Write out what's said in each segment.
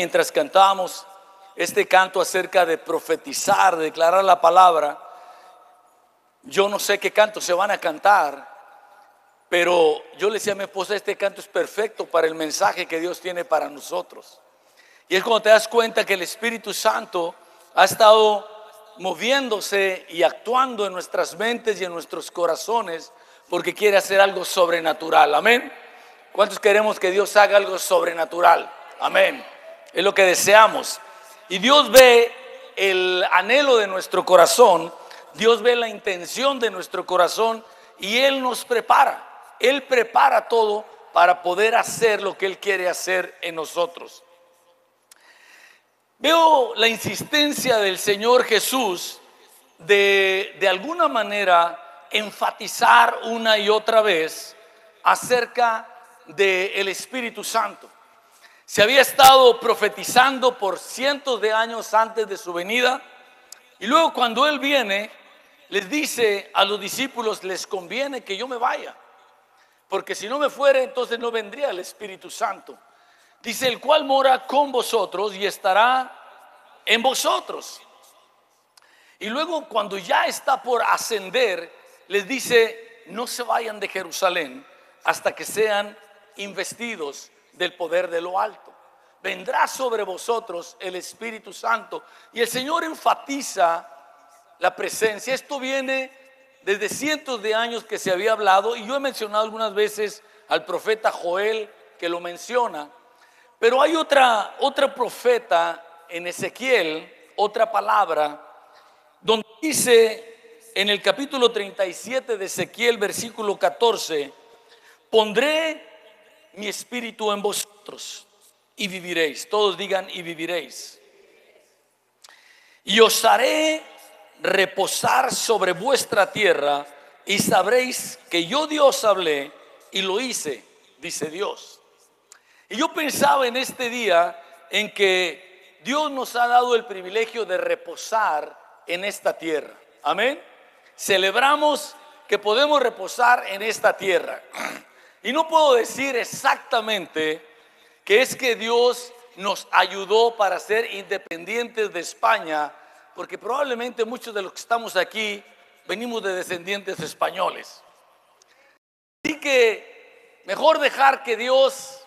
Mientras cantábamos este canto acerca de profetizar, de declarar la palabra, yo no sé qué canto se van a cantar, pero yo le decía a mi esposa, este canto es perfecto para el mensaje que Dios tiene para nosotros. Y es cuando te das cuenta que el Espíritu Santo ha estado moviéndose y actuando en nuestras mentes y en nuestros corazones, porque quiere hacer algo sobrenatural. Amén. ¿Cuántos queremos que Dios haga algo sobrenatural? Amén. Es lo que deseamos. Y Dios ve el anhelo de nuestro corazón, Dios ve la intención de nuestro corazón y Él nos prepara. Él prepara todo para poder hacer lo que Él quiere hacer en nosotros. Veo la insistencia del Señor Jesús de alguna manera enfatizar una y otra vez acerca del Espíritu Santo. Se había estado profetizando por cientos de años antes de su venida, y luego cuando Él viene, les dice a los discípulos, les conviene que yo me vaya, porque si no me fuere, entonces no vendría el Espíritu Santo. Dice, el cual mora con vosotros y estará en vosotros. Y luego cuando ya está por ascender, les dice, no se vayan de Jerusalén hasta que sean investidos del poder de lo alto. Vendrá sobre vosotros el Espíritu Santo. Y el Señor enfatiza la presencia. Esto viene desde cientos de años que se había hablado, y yo he mencionado algunas veces al profeta Joel que lo menciona, pero hay otra profeta en Ezequiel, otra palabra, donde dice en el capítulo 37 de Ezequiel, versículo 14, pondré mi espíritu en vosotros y viviréis. Todos digan y viviréis. Y os haré reposar sobre vuestra tierra y sabréis que yo Dios hablé y lo hice, dice Dios. Y yo pensaba en este día en que Dios nos ha dado el privilegio de reposar en esta tierra. Amén. Celebramos que podemos reposar en esta tierra. Y no puedo decir exactamente que es que Dios nos ayudó para ser independientes de España, porque probablemente muchos de los que estamos aquí venimos de descendientes españoles. Así que mejor dejar que Dios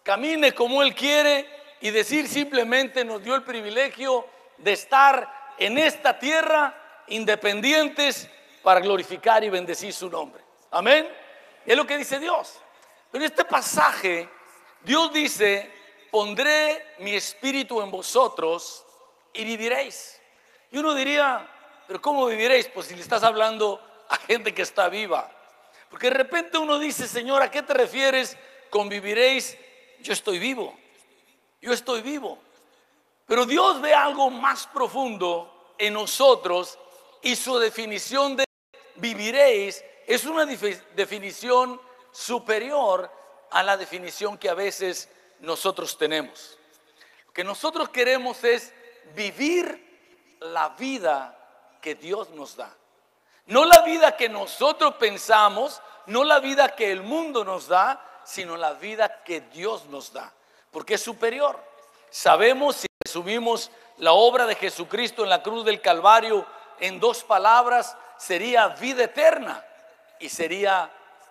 camine como Él quiere y decir simplemente nos dio el privilegio de estar en esta tierra independientes para glorificar y bendecir su nombre. Amén. Es lo que dice Dios. Pero en este pasaje Dios dice, pondré mi espíritu en vosotros y viviréis. Y uno diría, pero ¿cómo viviréis? Pues si le estás hablando a gente que está viva. Porque de repente uno dice, Señor, ¿a qué te refieres con viviréis? Yo estoy vivo, yo estoy vivo. Pero Dios ve algo más profundo en nosotros, y su definición de viviréis es una definición superior a la definición que a veces nosotros tenemos. Lo que nosotros queremos es vivir la vida que Dios nos da. No la vida que nosotros pensamos, no la vida que el mundo nos da, sino la vida que Dios nos da, porque es superior. Sabemos, si resumimos la obra de Jesucristo en la cruz del Calvario en dos palabras, sería vida eterna y sería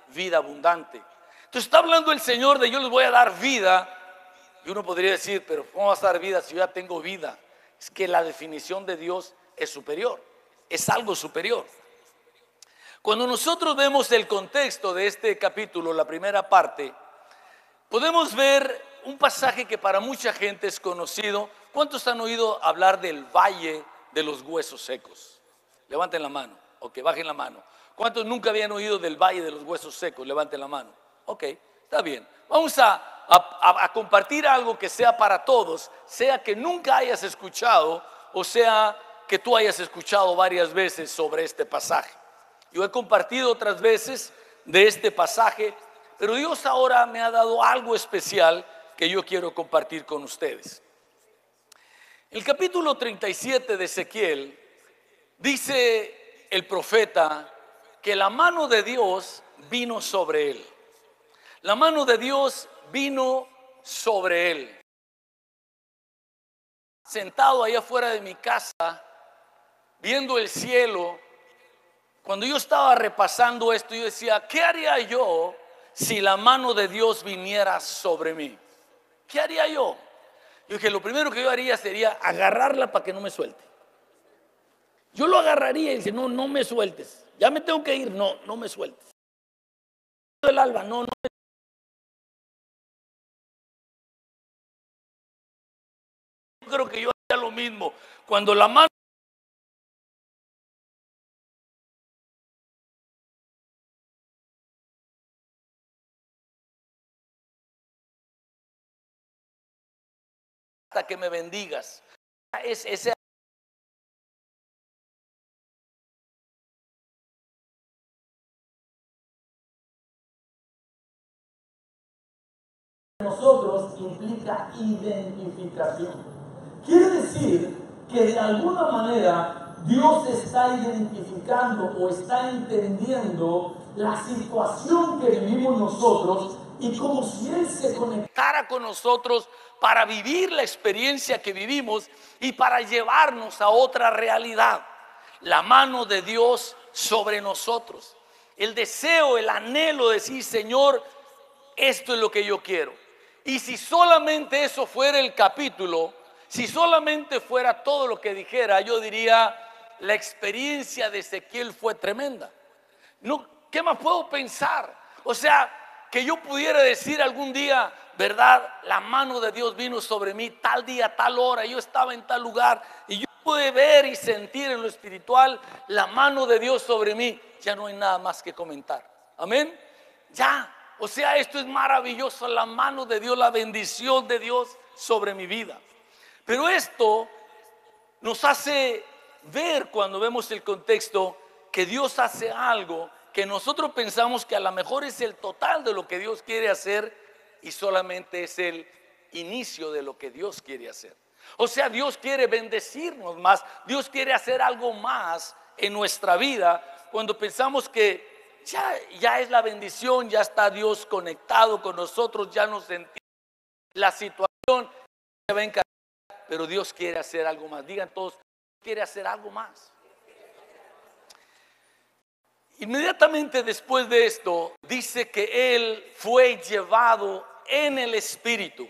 vida abundante. Entonces está hablando el Señor de yo les voy a dar vida, y uno podría decir, pero ¿cómo vas a dar vida si yo ya tengo vida? Es que la definición de Dios es superior, es algo superior. Cuando nosotros vemos el contexto de este capítulo, la primera parte, podemos ver un pasaje que para mucha gente es conocido. ¿Cuántos han oído hablar del valle de los huesos secos? Levanten la mano. Ok, bajen la mano. ¿Cuántos nunca habían oído del valle de los huesos secos? Levanten la mano. Ok, está bien. Vamos a compartir algo que sea para todos, sea que nunca hayas escuchado o sea que tú hayas escuchado varias veces sobre este pasaje. Yo he compartido otras veces de este pasaje, pero Dios ahora me ha dado algo especial que yo quiero compartir con ustedes. El capítulo 37 de Ezequiel dice el profeta que la mano de Dios vino sobre él. La mano de Dios vino sobre él. sentado allá afuera de mi casa, viendo el cielo. Cuando yo estaba repasando esto, yo decía, ¿qué haría yo si la mano de Dios viniera sobre mí? ¿Qué haría yo? Yo dije, lo primero que yo haría sería agarrarla para que no me suelte. Yo lo agarraría y dice, no, no me sueltes. Ya me tengo que ir, no, no me sueltes. El alba, no, no. Yo creo que yo haría lo mismo. Cuando la mano hasta que me bendigas. Es ese nosotros implica identificación. Quiere decir que de alguna manera Dios está identificando o está entendiendo la situación que vivimos nosotros y como si Él se conectara con nosotros para vivir la experiencia que vivimos y para llevarnos a otra realidad. La mano de Dios sobre nosotros. El deseo, el anhelo de decir, Señor, esto es lo que yo quiero. Y si solamente eso fuera el capítulo, si solamente fuera todo lo que dijera, yo diría, la experiencia de Ezequiel fue tremenda. No, ¿qué más puedo pensar? O sea, que yo pudiera decir algún día, ¿verdad? La mano de Dios vino sobre mí tal día, tal hora, yo estaba en tal lugar y yo pude ver y sentir en lo espiritual la mano de Dios sobre mí. Ya no hay nada más que comentar. Amén. Ya. O sea, esto es maravilloso, la mano de Dios, la bendición de Dios sobre mi vida. Pero esto nos hace ver, cuando vemos el contexto, que Dios hace algo que nosotros pensamos que a lo mejor es el total de lo que Dios quiere hacer y solamente es el inicio de lo que Dios quiere hacer. O sea, Dios quiere bendecirnos más, Dios quiere hacer algo más en nuestra vida cuando pensamos que ya es la bendición, ya está Dios conectado con nosotros, ya nos sentimos la situación se va a encargar, pero Dios quiere hacer algo más. Digan todos, quiere hacer algo más. Inmediatamente después de esto, dice que Él fue llevado en el Espíritu.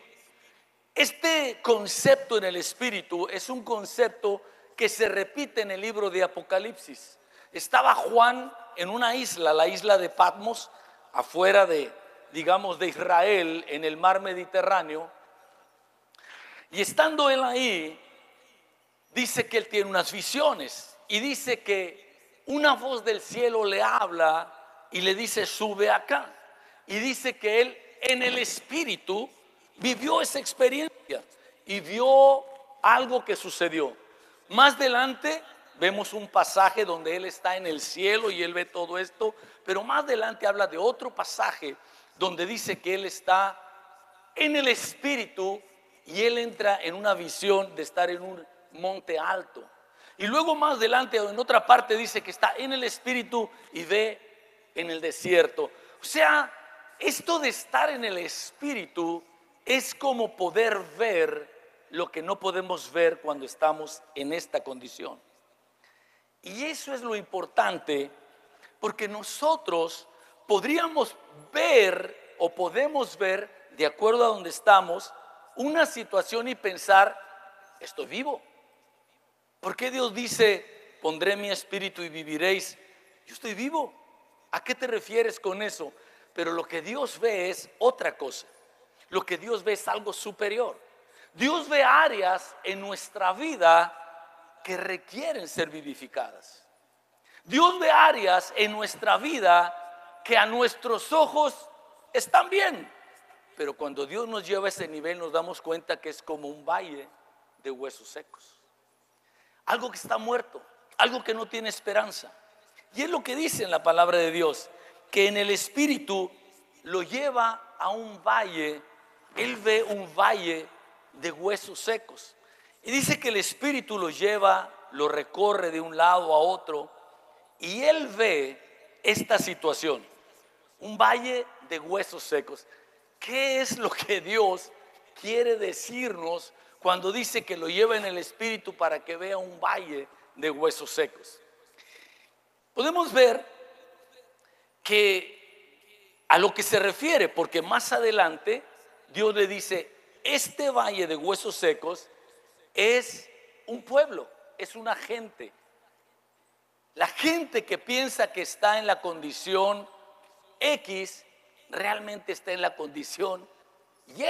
Este concepto en el Espíritu es un concepto que se repite en el libro de Apocalipsis. Estaba Juan en una isla, la isla de Patmos, afuera de, digamos, de Israel, en el mar Mediterráneo. Y estando él ahí, dice que él tiene unas visiones y dice que una voz del cielo le habla y le dice, sube acá. Y dice que él en el Espíritu vivió esa experiencia y vio algo que sucedió. Más adelante vemos un pasaje donde él está en el cielo y él ve todo esto, pero más adelante habla de otro pasaje donde dice que él está en el Espíritu y él entra en una visión de estar en un monte alto. Y luego más adelante en otra parte dice que está en el Espíritu y ve en el desierto. O sea, esto de estar en el Espíritu es como poder ver lo que no podemos ver cuando estamos en esta condición. Y eso es lo importante, porque nosotros podríamos ver o podemos ver, de acuerdo a donde estamos, una situación y pensar, estoy vivo. ¿Por qué Dios dice, pondré mi espíritu y viviréis? Yo estoy vivo. ¿A qué te refieres con eso? Pero lo que Dios ve es otra cosa. Lo que Dios ve es algo superior. Dios ve áreas en nuestra vida que requieren ser vivificadas. Dios ve áreas en nuestra vida que a nuestros ojos están bien, pero cuando Dios nos lleva a ese nivel nos damos cuenta que es como un valle de huesos secos, algo que está muerto, algo que no tiene esperanza. Y es lo que dice en la palabra de Dios, que en el Espíritu lo lleva a un valle. Él ve un valle de huesos secos. Y dice que el Espíritu lo lleva, lo recorre de un lado a otro. Y él ve esta situación, un valle de huesos secos. ¿Qué es lo que Dios quiere decirnos cuando dice que lo lleva en el espíritu para que vea un valle de huesos secos. Podemos ver que a lo que se refiere, porque más adelante Dios le dice, este valle de huesos secos es un pueblo, es una gente. La gente que piensa que está en la condición X, realmente está en la condición Y.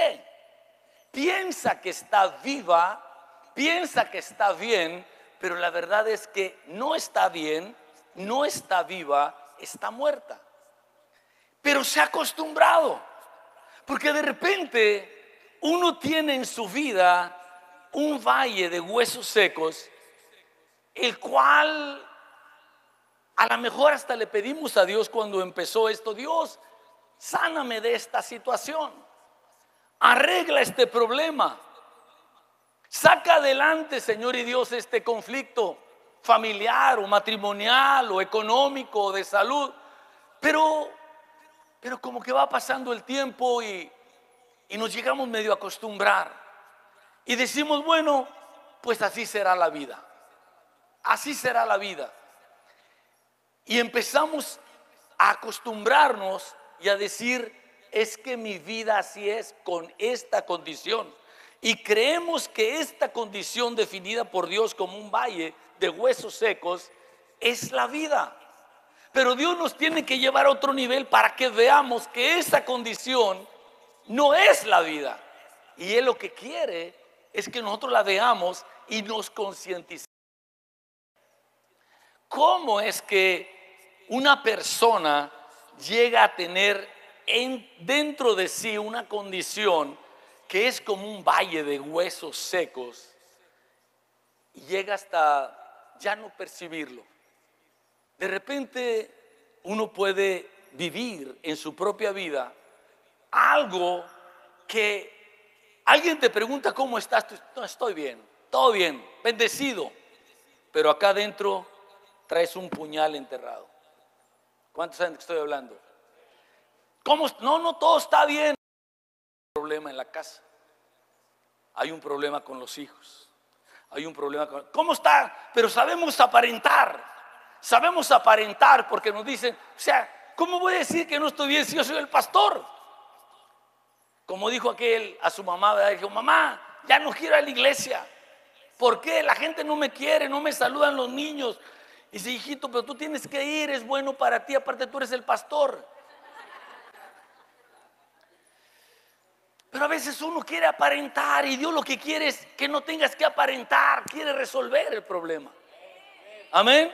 Piensa que está viva, piensa que está bien, pero la verdad es que no está bien, no está viva, está muerta. Pero se ha acostumbrado, porque de repente uno tiene en su vida un valle de huesos secos, el cual a lo mejor hasta le pedimos a Dios cuando empezó esto: Dios, sáname de esta situación, arregla este problema, saca adelante, Señor y Dios, este conflicto familiar o matrimonial o económico o de salud. Pero como que va pasando el tiempo y nos llegamos medio a acostumbrar y decimos, bueno, pues así será la vida, así será la vida. Y empezamos a acostumbrarnos y a decir, es que mi vida así es, con esta condición. Y creemos que esta condición definida por Dios como un valle de huesos secos es la vida. Pero Dios nos tiene que llevar a otro nivel para que veamos que esa condición no es la vida. Y Él lo que quiere es que nosotros la veamos y nos concienticemos. ¿Cómo es que una persona llega a tener dentro de sí una condición que es como un valle de huesos secos y llega hasta ya no percibirlo? De repente uno puede vivir en su propia vida algo que alguien te pregunta cómo estás. No, estoy bien, todo bien, bendecido, pero acá adentro traes un puñal enterrado. ¿Cuántos saben de qué estoy hablando? ¿Cómo? No, todo está bien. Hay un problema en la casa, hay un problema con los hijos, hay un problema con... ¿Cómo está? Pero sabemos aparentar porque nos dicen, o sea, ¿cómo voy a decir que no estoy bien si yo soy el pastor? Como dijo aquel a su mamá, ¿verdad? Dijo, mamá, ya no quiero ir a la iglesia. ¿Por qué? La gente no me quiere, no me saludan los niños. Y dice, hijito, pero tú tienes que ir, es bueno para ti, aparte tú eres el pastor. Pero a veces uno quiere aparentar y Dios lo que quiere es que no tengas que aparentar, quiere resolver el problema. Amén.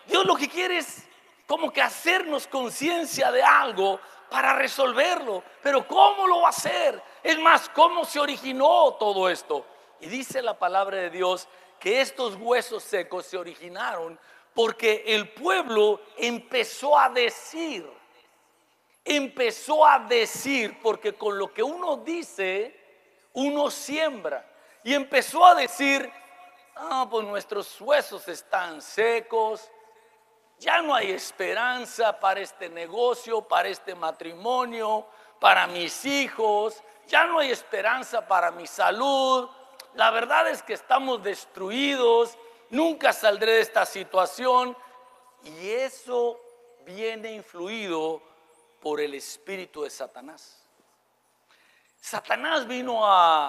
Dios lo que quiere es como que hacernos conciencia de algo para resolverlo. Pero ¿cómo lo va a hacer? Es más, ¿cómo se originó todo esto? Y dice la palabra de Dios que estos huesos secos se originaron porque el pueblo empezó a decir, porque con lo que uno dice, uno siembra. Y empezó a decir, pues nuestros huesos están secos, ya no hay esperanza para este negocio, para este matrimonio, para mis hijos, ya no hay esperanza para mi salud. La verdad es que estamos destruidos, nunca saldré de esta situación. Y eso viene influido por el espíritu de Satanás. Satanás vino a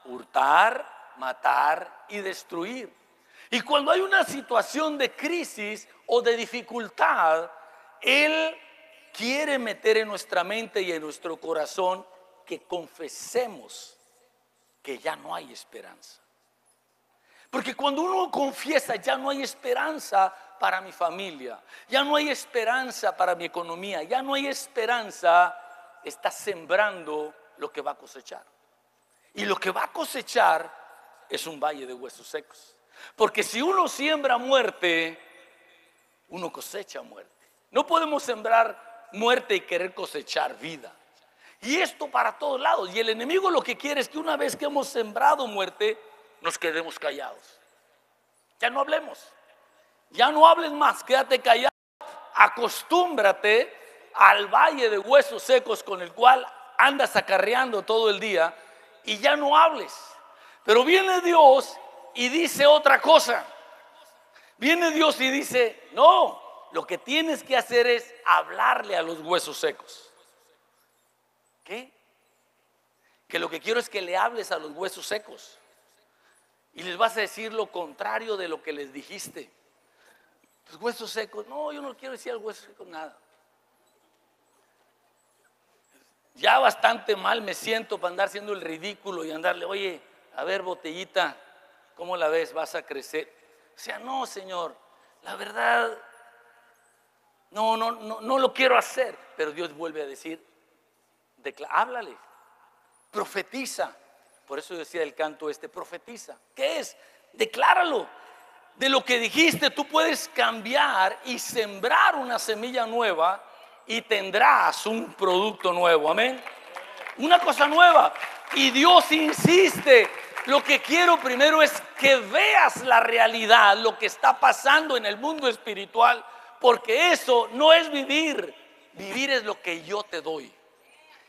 hurtar, matar y destruir. Y cuando hay una situación de crisis o de dificultad, Él quiere meter en nuestra mente y en nuestro corazón que confesemos que ya no hay esperanza. Porque cuando uno confiesa, ya no hay esperanza para mi familia, ya no hay esperanza para mi economía, ya no hay esperanza, está sembrando lo que va a cosechar. Y lo que va a cosechar es un valle de huesos secos. Porque si uno siembra muerte, uno cosecha muerte. No podemos sembrar muerte y querer cosechar vida. Y esto para todos lados. Y el enemigo lo que quiere es que una vez que hemos sembrado muerte, nos quedemos callados. Ya no hablemos. Ya no hables más, quédate callado. Acostúmbrate al valle de huesos secos con el cual andas acarreando todo el día y ya no hables. Pero viene Dios y dice otra cosa. Viene Dios y dice, no, lo que tienes que hacer es hablarle a los huesos secos. ¿Qué? Que lo que quiero es que le hables a los huesos secos. Y les vas a decir lo contrario de lo que les dijiste. Los huesos secos, no, yo no quiero decir al hueso seco nada. Ya bastante mal me siento para andar haciendo el ridículo y andarle, oye, a ver, botellita, ¿cómo la ves? ¿Vas a crecer? O sea, no, Señor, la verdad, no lo quiero hacer. Pero Dios vuelve a decir, háblale, profetiza. Por eso decía el canto profetiza. ¿Qué es? Decláralo. De lo que dijiste tú puedes cambiar y sembrar una semilla nueva y tendrás un producto nuevo. Amén. Una cosa nueva. Y Dios insiste. Lo que quiero primero es que veas la realidad, lo que está pasando en el mundo espiritual, porque eso no es vivir. Vivir es lo que yo te doy.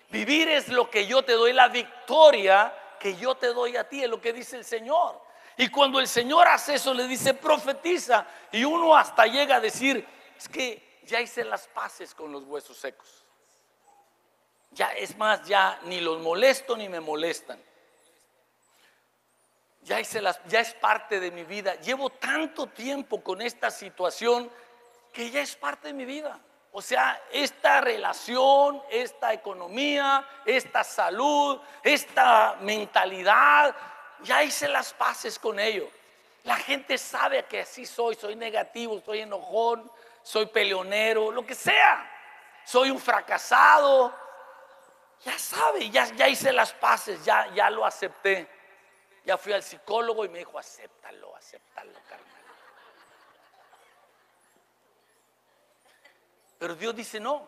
Vivir es lo que yo te doy, la victoria que yo te doy a ti, es lo que dice el Señor. Y cuando el Señor hace eso, le dice profetiza, y uno hasta llega a decir, es que ya hice las paces con los huesos secos. Ya es más, ya ni los molesto ni me molestan. Ya es parte de mi vida. Llevo tanto tiempo con esta situación que ya es parte de mi vida. O sea, esta relación, esta economía, esta salud, esta mentalidad, ya hice las paces con ello. La gente sabe que así soy negativo, soy enojón, soy peleonero, lo que sea. Soy un fracasado. Ya sabe, ya hice las paces, ya lo acepté. Ya fui al psicólogo y me dijo, acéptalo, carnal. Pero Dios dice no.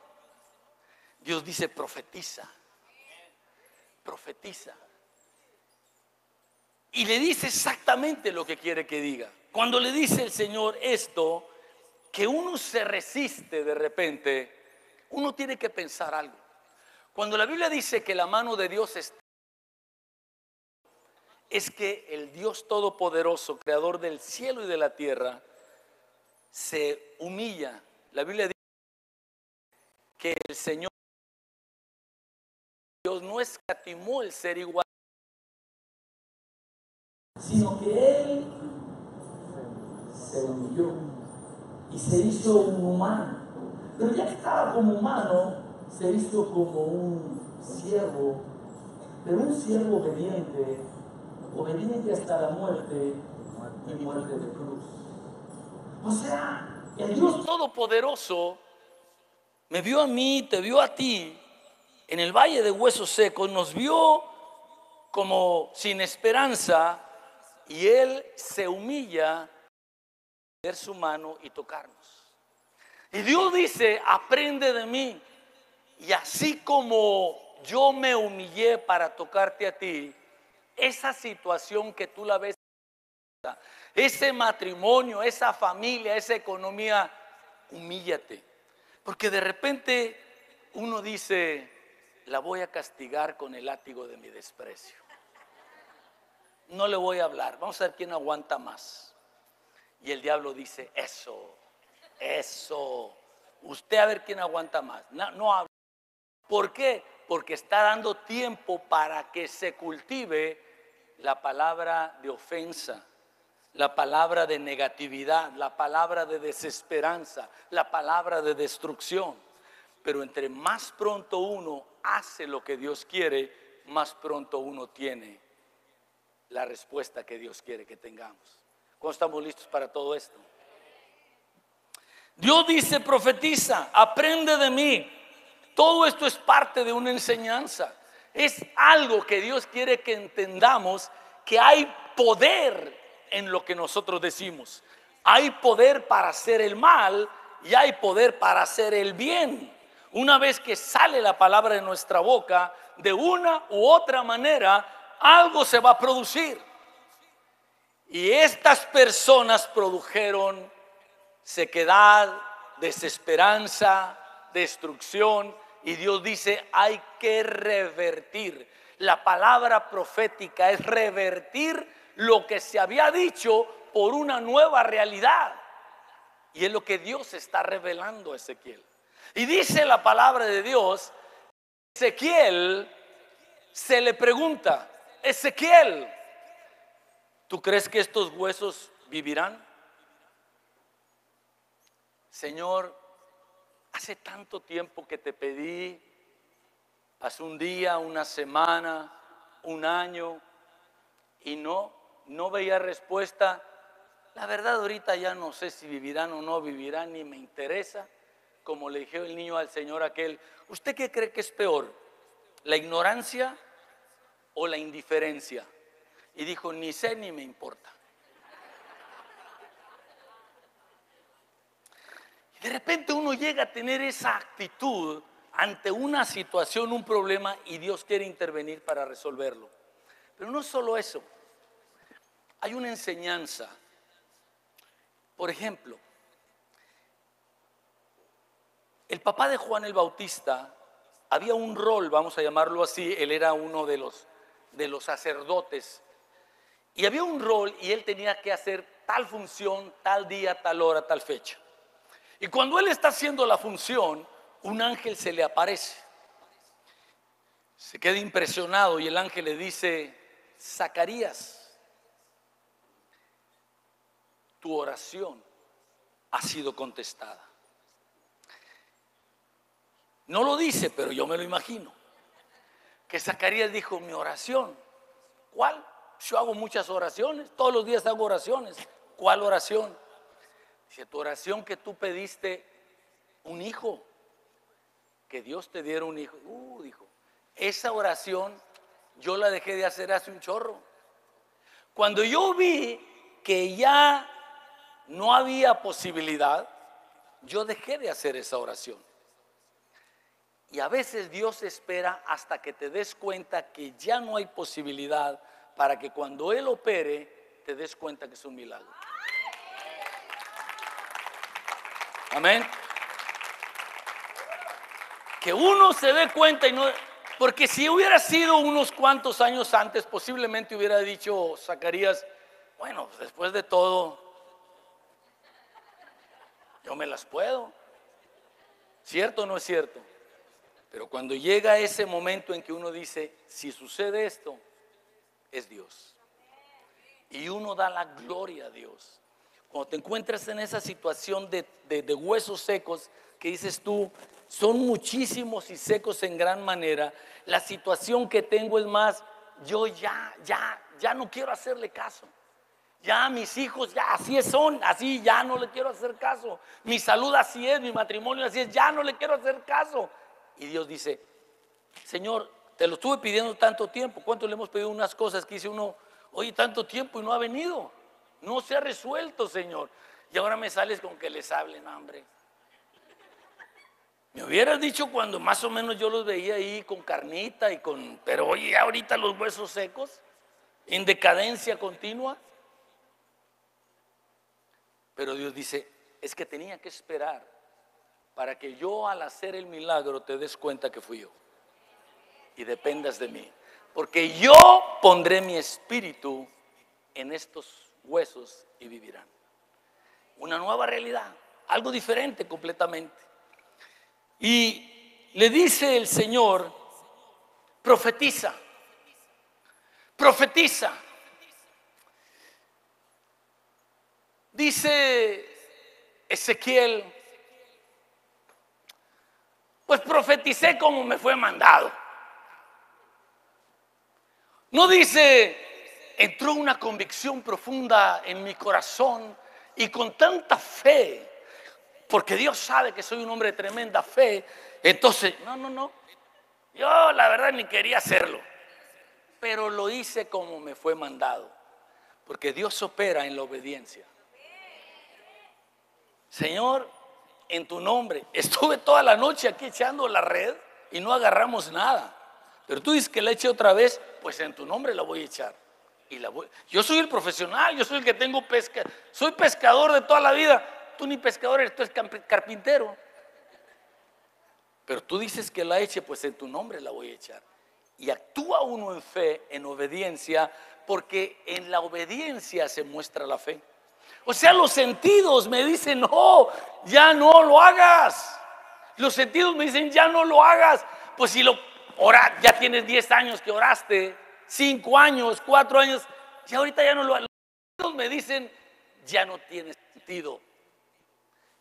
Dios dice profetiza. Profetiza. Y le dice exactamente lo que quiere que diga. Cuando le dice el Señor esto, que uno se resiste de repente, uno tiene que pensar algo. Cuando la Biblia dice que la mano de Dios está, es que el Dios Todopoderoso, creador del cielo y de la tierra, se humilla. La Biblia dice que el Señor Dios no escatimó el ser igual, sino que Él se humilló y se hizo un humano. Pero ya que estaba como humano, se hizo como un siervo, pero un siervo obediente hasta la muerte y muerte de cruz. O sea, el Dios Todopoderoso me vio a mí, te vio a ti en el valle de huesos secos, nos vio como sin esperanza y Él se humilla, ver su mano y tocarnos. Y Dios dice, aprende de mí. Y así como yo me humillé para tocarte a ti, esa situación que tú la ves, ese matrimonio, esa familia, esa economía, humíllate. Porque de repente uno dice, la voy a castigar con el látigo de mi desprecio. No le voy a hablar, vamos a ver quién aguanta más. Y el diablo dice, eso, usted a ver quién aguanta más. No habla. ¿Por qué? Porque está dando tiempo para que se cultive la palabra de ofensa, la palabra de negatividad, la palabra de desesperanza, la palabra de destrucción. Pero entre más pronto uno hace lo que Dios quiere, más pronto uno tiene la respuesta que Dios quiere que tengamos. ¿Cómo estamos listos para todo esto? Dios dice, profetiza, aprende de mí. Todo esto es parte de una enseñanza. Es algo que Dios quiere que entendamos, que hay poder en lo que nosotros decimos. Hay poder para hacer el mal y hay poder para hacer el bien. Una vez que sale la palabra de nuestra boca, de una u otra manera, algo se va a producir. Y estas personas produjeron sequedad, desesperanza, destrucción. Y Dios dice, hay que revertir. La palabra profética es revertir lo que se había dicho por una nueva realidad. Y es lo que Dios está revelando a Ezequiel. Y dice la palabra de Dios, Ezequiel se le pregunta, Ezequiel, ¿tú crees que estos huesos vivirán? Señor, hace tanto tiempo que te pedí, hace un día, una semana, un año, y no veía respuesta. La verdad ahorita ya no sé si vivirán o no vivirán, ni me interesa. Como le dije el niño al Señor aquel, ¿usted qué cree que es peor? ¿La ignorancia o la indiferencia? Y dijo, ni sé ni me importa. Y de repente uno llega a tener esa actitud ante una situación, un problema, y Dios quiere intervenir para resolverlo. Pero no solo eso, hay una enseñanza. Por ejemplo, el papá de Juan el Bautista, había un rol, vamos a llamarlo así, él era uno de los sacerdotes, y había un rol y él tenía que hacer tal función, tal día, tal hora, tal fecha. Y cuando él está haciendo la función, un ángel se le aparece, se queda impresionado y el ángel le dice, Zacarías, tu oración ha sido contestada. No lo dice, pero yo me lo imagino. Que Zacarías dijo, mi oración, ¿cuál? Yo hago muchas oraciones, todos los días hago oraciones. ¿Cuál oración? Dice, tu oración que tú pediste un hijo, que Dios te diera un hijo. Dijo, esa oración yo la dejé de hacer hace un chorro. Cuando yo vi que ya no había posibilidad, yo dejé de hacer esa oración. Y a veces Dios espera hasta que te des cuenta que ya no hay posibilidad para que cuando Él opere te des cuenta que es un milagro. Amén. Que uno se dé cuenta y no, porque si hubiera sido unos cuantos años antes, posiblemente hubiera dicho Zacarías, bueno, después de todo, yo me las puedo. ¿Cierto o no es cierto? Pero cuando llega ese momento en que uno dice, si sucede esto, es Dios. Y uno da la gloria a Dios. Cuando te encuentras en esa situación de huesos secos, que dices tú, son muchísimos y secos en gran manera, la situación que tengo es más, yo ya no quiero hacerle caso. Ya mis hijos ya así son, así ya no le quiero hacer caso. Mi salud así es, mi matrimonio así es, ya no le quiero hacer caso. Y Dios dice, Señor, te lo estuve pidiendo tanto tiempo. ¿Cuánto le hemos pedido unas cosas que dice uno, oye, tanto tiempo y no ha venido? No se ha resuelto, Señor. Y ahora me sales con que les hablen, hambre. Me hubieras dicho cuando más o menos yo los veía ahí con carnita y con, pero oye, ahorita los huesos secos, en decadencia continua. Pero Dios dice, es que tenía que esperar para que yo al hacer el milagro te des cuenta que fui yo y dependas de mí. Porque yo pondré mi espíritu en estos huesos y vivirán. Una nueva realidad, algo diferente completamente. Y le dice el Señor, profetiza, profetiza. Dice Ezequiel, pues profeticé como me fue mandado. No dice, entró una convicción profunda en mi corazón y con tanta fe, porque Dios sabe que soy un hombre de tremenda fe. Entonces, no, yo la verdad ni quería hacerlo, pero lo hice como me fue mandado, porque Dios opera en la obediencia. Señor, en tu nombre, estuve toda la noche aquí echando la red y no agarramos nada, pero tú dices que la eche otra vez, pues en tu nombre la voy a echar. Yo soy el profesional, yo soy el que tengo pesca, soy pescador de toda la vida. Tú ni pescador eres, tú eres carpintero. Pero tú dices que la eche, pues en tu nombre la voy a echar. y actúa uno en fe, en obediencia, porque en la obediencia se muestra la fe. O sea, los sentidos me dicen, no, ya no lo hagas. Los sentidos me dicen, ya no lo hagas. Pues si lo oras, ya tienes 10 años que oraste, 5 años, 4 años, ya ahorita ya no lo hagas. Los sentidos me dicen, ya no tiene sentido.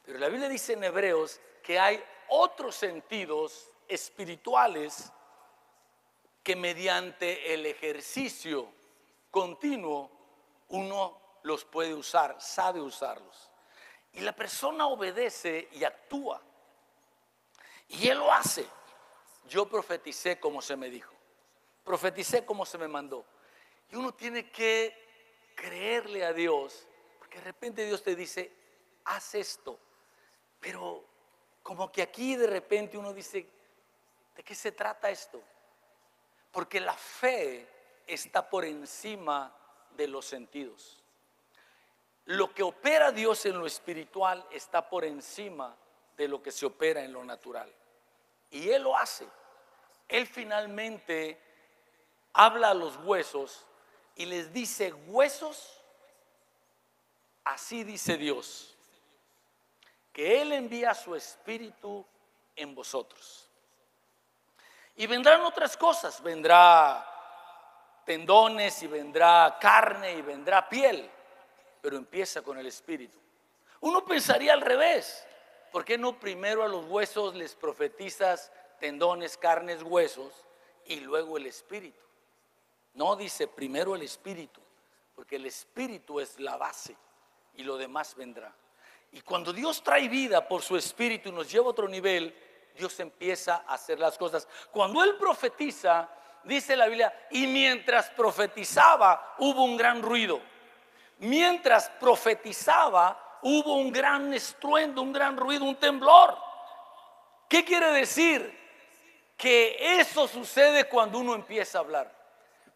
Pero la Biblia dice en Hebreos que hay otros sentidos espirituales que mediante el ejercicio continuo uno los puede usar, sabe usarlos. Y la persona obedece y actúa. Y él lo hace. Yo profeticé como se me dijo. Profeticé como se me mandó. Y uno tiene que creerle a Dios, porque de repente Dios te dice, haz esto. Pero como que aquí de repente uno dice, ¿de qué se trata esto? Porque la fe está por encima de los sentidos. Lo que opera Dios en lo espiritual está por encima de lo que se opera en lo natural. Y Él lo hace. Él finalmente habla a los huesos y les dice, huesos, así dice Dios, que Él envía su espíritu en vosotros. Y vendrán otras cosas, vendrá tendones y vendrá carne y vendrá piel, pero empieza con el espíritu. Uno pensaría al revés. ¿Por qué no primero a los huesos les profetizas tendones, carnes, huesos y luego el espíritu? No, dice primero el espíritu, porque el espíritu es la base y lo demás vendrá. Y cuando Dios trae vida por su espíritu y nos lleva a otro nivel, Dios empieza a hacer las cosas. Cuando Él profetiza, dice la Biblia, y mientras profetizaba hubo un gran ruido. Mientras profetizaba hubo un gran estruendo, un gran ruido, un temblor. ¿Qué quiere decir? Que eso sucede cuando uno empieza a hablar.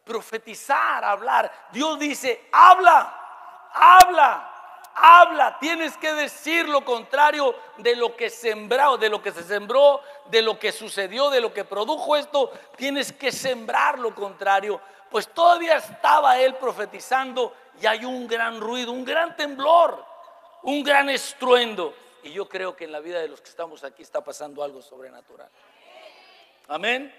Profetizar, hablar. Dios dice, habla, habla. Habla, tienes que decir lo contrario de lo que sembró, de lo que se sembró, de lo que sucedió, de lo que produjo esto. Tienes que sembrar lo contrario. Pues todavía estaba él profetizando y hay un gran ruido, un gran temblor, un gran estruendo. Y yo creo que en la vida de los que estamos aquí está pasando algo sobrenatural. Amén.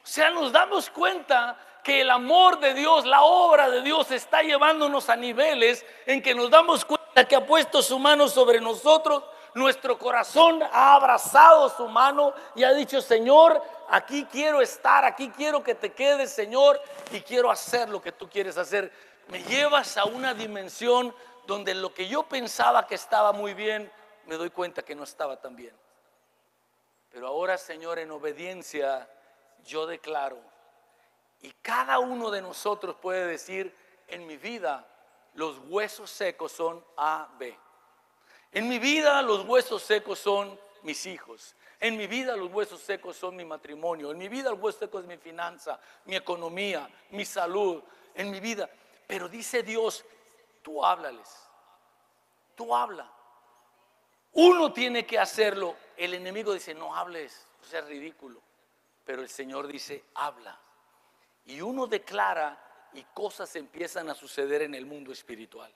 O sea, nos damos cuenta que el amor de Dios, la obra de Dios está llevándonos a niveles en que nos damos cuenta que ha puesto su mano sobre nosotros. Nuestro corazón ha abrazado su mano y ha dicho, Señor, aquí quiero estar, aquí quiero que te quedes, Señor, y quiero hacer lo que tú quieres hacer. Me llevas a una dimensión donde lo que yo pensaba que estaba muy bien, me doy cuenta que no estaba tan bien. Pero ahora, Señor, en obediencia, yo declaro, y cada uno de nosotros puede decir, en mi vida los huesos secos son A, B. En mi vida los huesos secos son mis hijos. En mi vida los huesos secos son mi matrimonio. En mi vida el hueso seco es mi finanza, mi economía, mi salud. En mi vida. Pero dice Dios, tú háblales. Tú habla. Uno tiene que hacerlo. El enemigo dice, no hables, o sea, es ridículo. Pero el Señor dice, habla. Y uno declara y cosas empiezan a suceder en el mundo espiritual.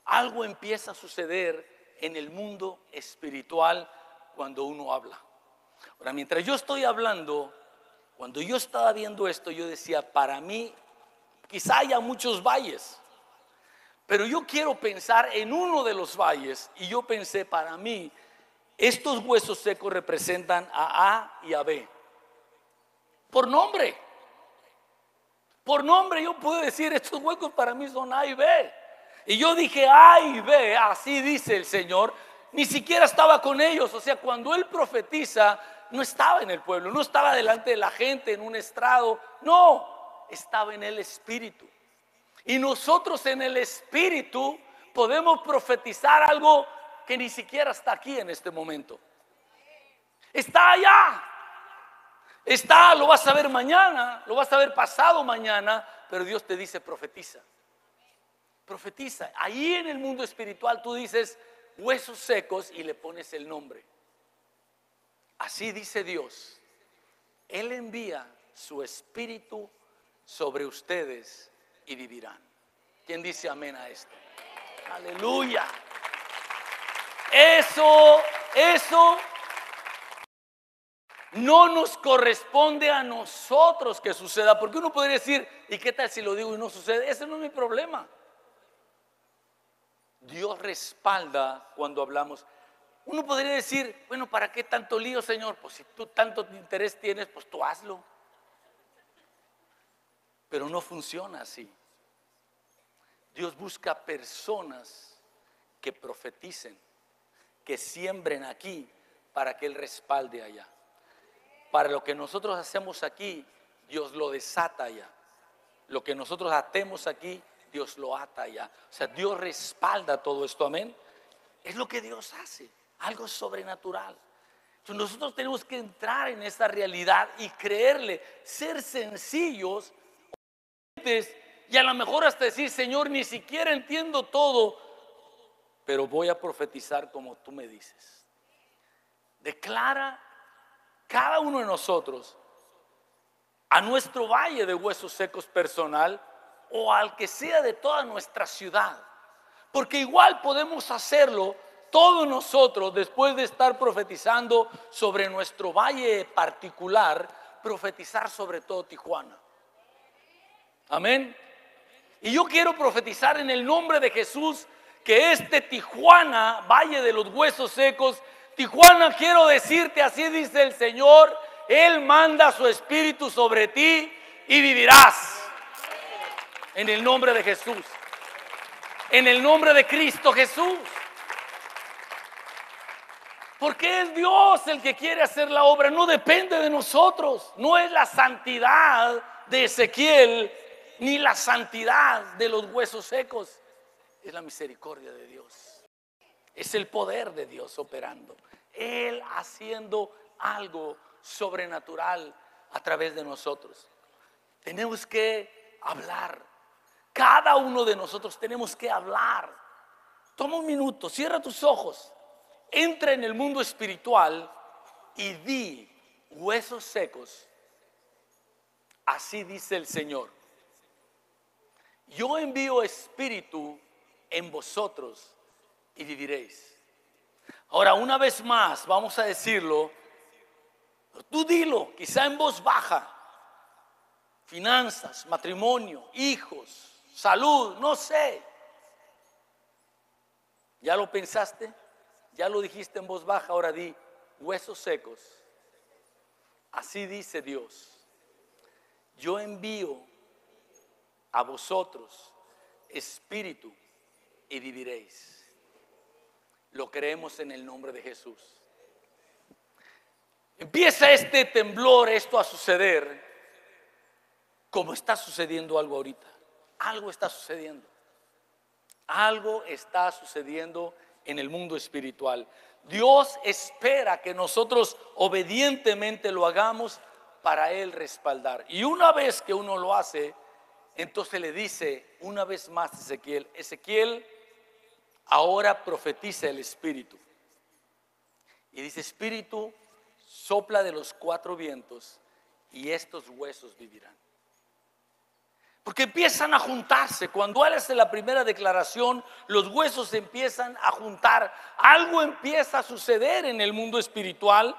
Algo empieza a suceder en el mundo espiritual cuando uno habla. Ahora, mientras yo estoy hablando, cuando yo estaba viendo esto, yo decía, para mí, quizá haya muchos valles, pero yo quiero pensar en uno de los valles. Y yo pensé, para mí, estos huesos secos representan a A y a B. Por nombre. Por nombre yo puedo decir, estos huecos para mí son A y B. Y yo dije A y B, así dice el Señor. Ni siquiera estaba con ellos. O sea, cuando Él profetiza, no estaba en el pueblo, no estaba delante de la gente en un estrado. No, estaba en el Espíritu. Y nosotros en el Espíritu podemos profetizar algo que ni siquiera está aquí en este momento. Está allá. Está, lo vas a ver mañana, lo vas a ver pasado mañana, pero Dios te dice profetiza. Profetiza. Ahí en el mundo espiritual tú dices huesos secos y le pones el nombre. Así dice Dios. Él envía su espíritu sobre ustedes y vivirán. ¿Quién dice amén a esto? Aleluya. Eso no nos corresponde a nosotros que suceda, porque uno podría decir, ¿y qué tal si lo digo y no sucede? Ese no es mi problema. Dios respalda cuando hablamos. Uno podría decir, bueno, ¿para qué tanto lío, Señor? Pues si tú tanto interés tienes, pues tú hazlo. Pero no funciona así. Dios busca personas que profeticen, que siembren aquí para que Él respalde allá. Para lo que nosotros hacemos aquí, Dios lo desata allá. Lo que nosotros atemos aquí, Dios lo ata allá. O sea, Dios respalda todo esto, amén. Es lo que Dios hace, algo sobrenatural. Entonces nosotros tenemos que entrar en esta realidad y creerle, ser sencillos y a lo mejor hasta decir, Señor, ni siquiera entiendo todo, pero voy a profetizar como tú me dices. Declara cada uno de nosotros a nuestro valle de huesos secos personal o al que sea de toda nuestra ciudad, porque igual podemos hacerlo todos nosotros después de estar profetizando sobre nuestro valle particular, profetizar sobre todo Tijuana. Amén. Y yo quiero profetizar en el nombre de Jesús que este Tijuana, valle de los huesos secos, Tijuana, quiero decirte, así dice el Señor, Él manda su espíritu sobre ti y vivirás. En el nombre de Jesús. En el nombre de Cristo Jesús. Porque es Dios el que quiere hacer la obra, no depende de nosotros. No es la santidad de Ezequiel ni la santidad de los huesos secos. Es la misericordia de Dios. Es el poder de Dios operando. Él haciendo algo sobrenatural a través de nosotros. Tenemos que hablar. Cada uno de nosotros tenemos que hablar. Toma un minuto, cierra tus ojos, entra en el mundo espiritual y di, huesos secos, así dice el Señor, yo envío espíritu en vosotros y viviréis. Ahora, una vez más, vamos a decirlo, tú dilo, quizá en voz baja. Finanzas, matrimonio, hijos, salud, no sé. ¿Ya lo pensaste? ¿Ya lo dijiste en voz baja? Ahora di, huesos secos. Así dice Dios. Yo envío a vosotros espíritu y viviréis. Lo creemos en el nombre de Jesús. Empieza este temblor, esto a suceder, como está sucediendo algo ahorita. Algo está sucediendo. Algo está sucediendo en el mundo espiritual. Dios espera que nosotros obedientemente lo hagamos para Él respaldar. Y una vez que uno lo hace, entonces le dice una vez más a Ezequiel, Ezequiel, ahora profetiza el Espíritu. Y dice, Espíritu, sopla de los 4 vientos y estos huesos vivirán. Porque empiezan a juntarse. Cuando él hace la primera declaración, los huesos se empiezan a juntar. Algo empieza a suceder en el mundo espiritual.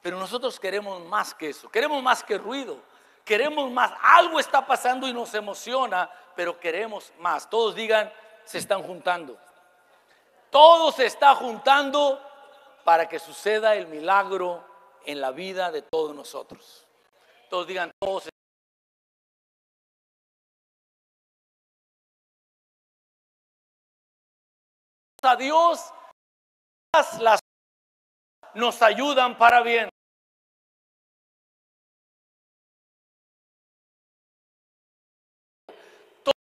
Pero nosotros queremos más que eso. Queremos más que ruido. Queremos más. Algo está pasando y nos emociona, pero queremos más. Todos digan, se están juntando. Todo se está juntando para que suceda el milagro en la vida de todos nosotros. Todos digan, todos a Dios, las nos ayudan para bien.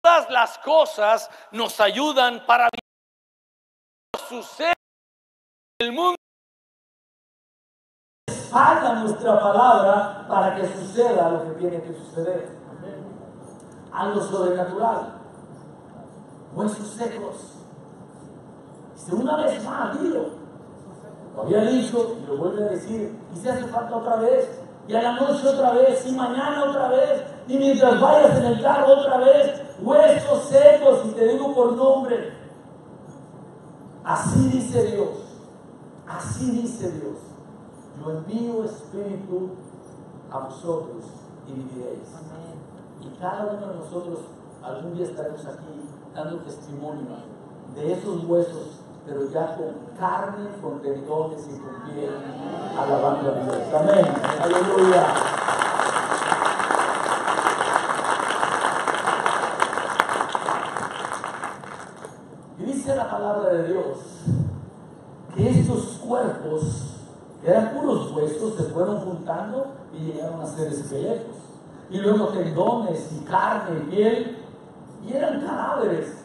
Todas las cosas nos ayudan para bien. Sucede en el mundo. Haga nuestra palabra para que suceda lo que tiene que suceder. Algo sobrenatural. Huesos secos. Una vez más, dilo. Lo había dicho y lo vuelve a decir. Y se hace falta otra vez. y a la noche otra vez, y mañana otra vez, y mientras vayas en el carro otra vez, huesos secos, y te digo por nombre. Así dice Dios, así dice Dios, yo envío espíritu a vosotros y viviréis. Y cada uno de nosotros algún día estaremos aquí dando testimonio de esos huesos, pero ya con carne, con tendones y con piel, alabando a Dios. Amén. Aleluya. Y dice la palabra de Dios que estos cuerpos, que eran puros huesos, se fueron juntando y llegaron a ser esqueletos. Y luego tendones y carne y piel, y eran cadáveres.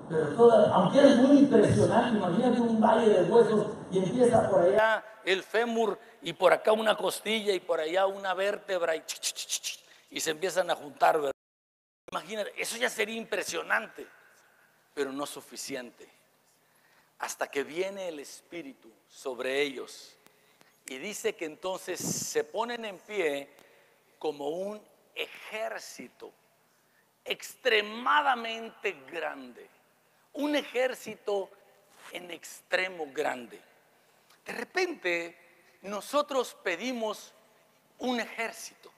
Pero aunque es muy impresionante, imagínate un valle de huesos y empieza por allá el fémur y por acá una costilla y por allá una vértebra y se empiezan a juntar, ¿verdad? Imagínate, eso ya sería impresionante, pero no suficiente. Hasta que viene el Espíritu sobre ellos y dice que entonces se ponen en pie como un ejército extremadamente grande. Un ejército en extremo grande. De repente nosotros pedimos un ejército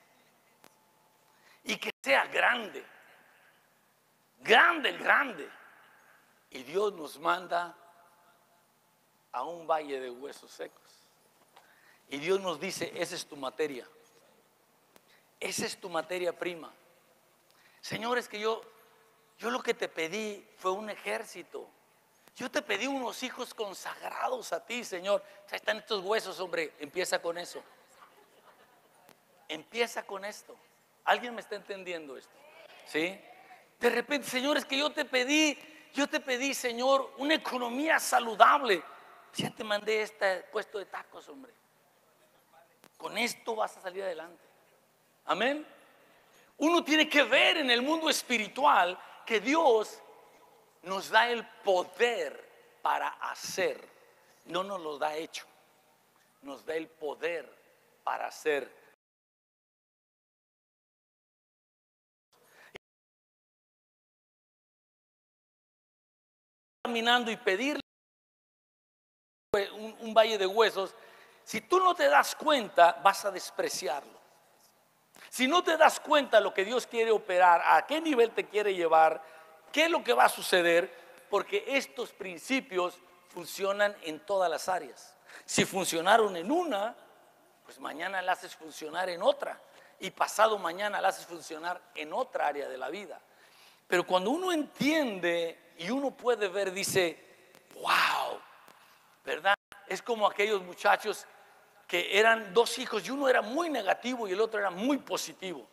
y que sea grande, grande, grande. Y Dios nos manda a un valle de huesos secos. Y Dios nos dice, esa es tu materia. Esa es tu materia prima. Señores, que yo lo que te pedí fue un ejército. Yo te pedí unos hijos consagrados a ti, Señor. Ahí están estos huesos, hombre. Empieza con eso. Empieza con esto. ¿Alguien me está entendiendo esto? ¿Sí? De repente, señores, que yo te pedí, Señor, una economía saludable. Ya te mandé este puesto de tacos, hombre. Con esto vas a salir adelante. Amén. Uno tiene que ver en el mundo espiritual que Dios nos da el poder para hacer. No nos lo da hecho. Nos da el poder para hacer. Caminando y pedirle un valle de huesos. Si tú no te das cuenta, vas a despreciarlo. Si no te das cuenta lo que Dios quiere operar, a qué nivel te quiere llevar, qué es lo que va a suceder, porque estos principios funcionan en todas las áreas. Si funcionaron en una, pues mañana la haces funcionar en otra, y pasado mañana la haces funcionar en otra área de la vida. Pero cuando uno entiende y uno puede ver, dice, wow, ¿verdad? Es como aquellos muchachos que eran dos hijos y uno era muy negativo y el otro era muy positivo.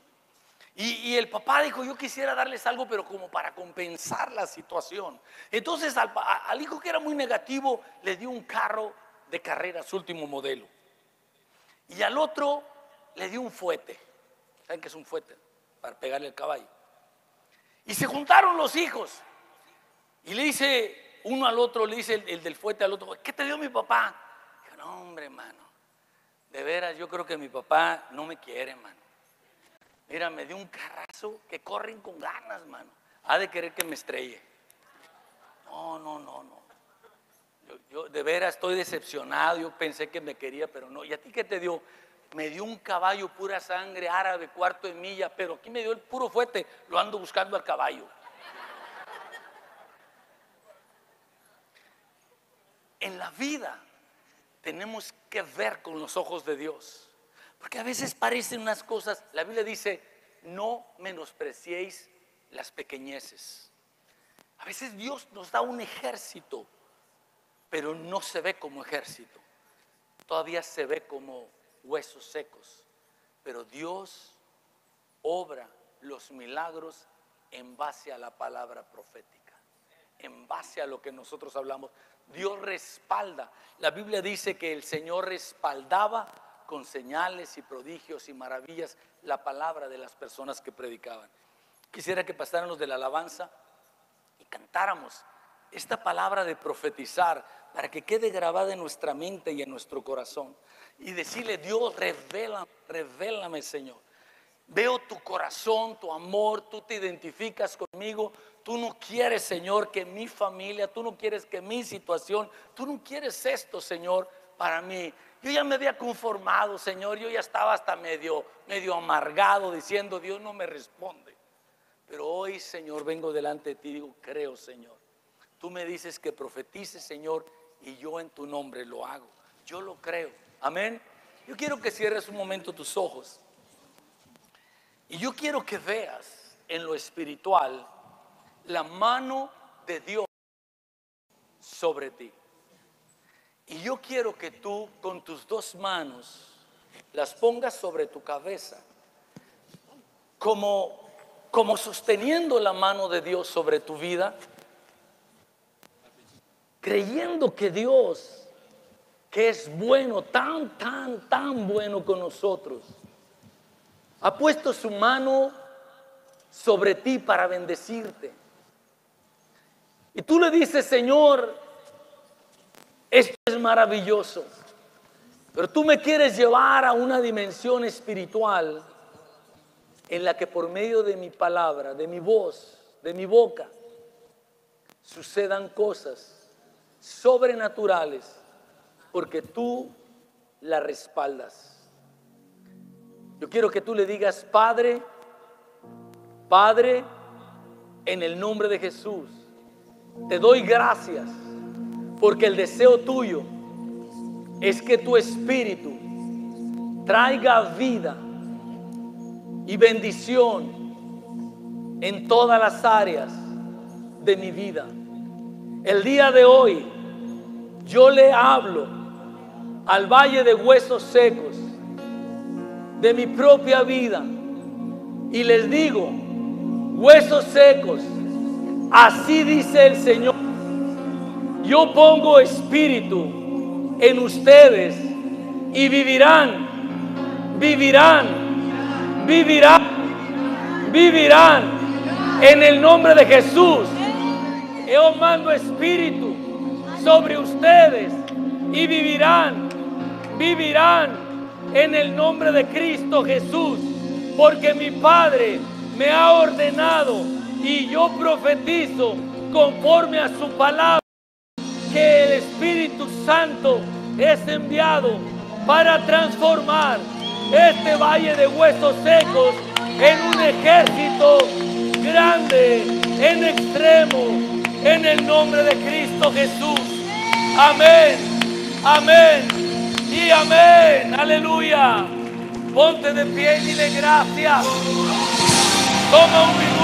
Y el papá dijo, yo quisiera darles algo, pero como para compensar la situación. Entonces al hijo que era muy negativo le dio un carro de carreras último modelo. Y al otro le dio un fuete. ¿Saben qué es un fuete? Para pegarle al caballo. Y se juntaron los hijos. Y le dice uno al otro, le dice el del fuete al otro, ¿qué te dio mi papá? Dijo, no, hombre, mano, de veras yo creo que mi papá no me quiere, mano. Mira, me dio un carrazo que corren con ganas, mano. Ha de querer que me estrelle. No. Yo de veras estoy decepcionado. Yo pensé que me quería, pero no. ¿Y a ti qué te dio? Me dio un caballo pura sangre árabe, cuarto de milla, pero aquí me dio el puro fuete. Lo ando buscando al caballo. En la vida tenemos que ver con los ojos de Dios, porque a veces parecen unas cosas. La Biblia dice, no menospreciéis las pequeñeces. A veces Dios nos da un ejército, pero no se ve como ejército, todavía se ve como huesos secos. Pero Dios obra los milagros en base a la palabra profética, en base a lo que nosotros hablamos. Dios respalda. La Biblia dice que el Señor respaldaba con señales y prodigios y maravillas la palabra de las personas que predicaban. Quisiera que pasaran los de la alabanza y cantáramos esta palabra de profetizar para que quede grabada en nuestra mente y en nuestro corazón. Y decirle: Dios, revélame, Señor. Veo tu corazón, tu amor, tú te identificas conmigo. Tú no quieres, Señor, que mi familia, tú no quieres que mi situación, tú no quieres esto, Señor, para mí. Yo ya me había conformado, Señor, yo ya estaba hasta medio amargado diciendo: Dios no me responde. Pero hoy, Señor, vengo delante de ti y digo: creo, Señor. Tú me dices que profetice, Señor, y yo en tu nombre lo hago. Yo lo creo. Amén. Yo quiero que cierres un momento tus ojos. Y yo quiero que veas en lo espiritual la mano de Dios sobre ti. Y yo quiero que tú con tus dos manos las pongas sobre tu cabeza, como sosteniendo la mano de Dios sobre tu vida, creyendo que Dios, que es bueno, tan bueno con nosotros, ha puesto su mano sobre ti para bendecirte. Y tú le dices: Señor, esto es maravilloso, pero tú me quieres llevar a una dimensión espiritual en la que por medio de mi palabra, de mi voz, de mi boca, sucedan cosas sobrenaturales, porque tú la respaldas. Yo quiero que tú le digas: Padre, Padre, en el nombre de Jesús, te doy gracias, porque el deseo tuyo es que tu espíritu traiga vida y bendición en todas las áreas de mi vida. El día de hoy yo le hablo al valle de huesos secos de mi propia vida y les digo: huesos secos, así dice el Señor, yo pongo espíritu en ustedes y vivirán en el nombre de Jesús. Yo mando espíritu sobre ustedes y vivirán en el nombre de Cristo Jesús, porque mi Padre me ha ordenado y yo profetizo conforme a su palabra que el Espíritu Santo es enviado para transformar este valle de huesos secos en un ejército grande, en extremo, en el nombre de Cristo Jesús. Amén, amén y amén. Aleluya. Ponte de pie y dile gracias. Toma un minuto.